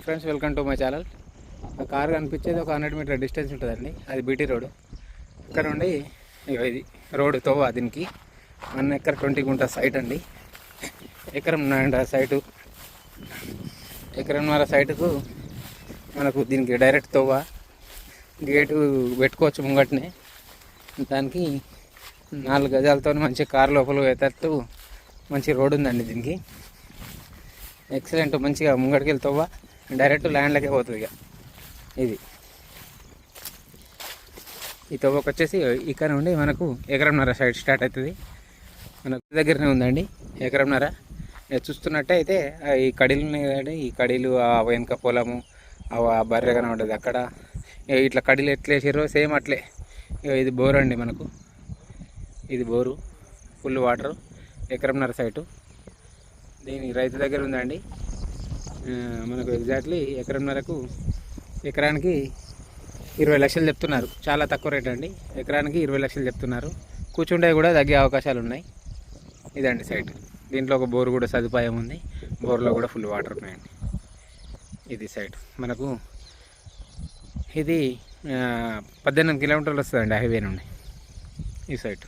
Friends, welcome to my channel. ఆ car కనిపించేది ఒక 100 మీటర్ డిస్టెన్స్ ఉంటుందండి. అది బీటీ రోడ్. ఇక్కడ నుండి ఇది రోడ్డు తోవ. దీనికి 1 ఎకర్ 20 గుంట సైట్ అండి. ఎకరంన్నర సైటుకు మనకు దీనికి డైరెక్ట్ తోవ, గేటు పెట్టుకోవచ్చు ముంగట్నే. దానికి 4 గజాలతో మంచి కారు లోపల పోయేటట్టు మంచి రోడ్ ఉందండి. దీనికి ఎక్సలెంట్, మంచిగా ముంగడికి వెళ్తావా డైరెక్ట్ ల్యాండ్లకే పోతుంది. ఇక ఈ తవ్వకు వచ్చేసి ఇక్కడ నుండి మనకు ఎకరంన్నర సైడ్ స్టార్ట్ అవుతుంది. మనకు దగ్గరనే ఉందండి ఎకరంన్నర. చూస్తున్నట్టే అయితే ఈ కడీలు ఉన్నాయి కదండి, ఈ కడీలు ఆ వెనక పొలము ఆ బర్రెగానే ఉంటుంది. అక్కడ ఇట్లా కడీలు ఎట్లా వేసారో సేమ్ అట్లే. ఇది బోర్ అండి. మనకు ఇది బోరు, ఫుల్ వాటర్, ఎకరంన్నర సైటు. దీని రైతు దగ్గర ఉందండి. మనకు ఎగ్జాక్ట్లీ ఎకరానికి 20 లక్షలు చెప్తున్నారు. చాలా తక్కువ రేట్ అండి. ఎకరానికి 20 లక్షలు చెప్తున్నారు. కూర్చుంటే కూడా తగ్గే అవకాశాలు ఉన్నాయి. ఇదండి సైట్. దీంట్లో ఒక బోరు కూడా సదుపాయం ఉంది. బోర్లో కూడా ఫుల్ వాటర్ ఉన్నాయండి. ఇది సైట్ మనకు. ఇది 18 కిలోమీటర్లు వస్తుందండి హైవే నుండి ఈ సైట్.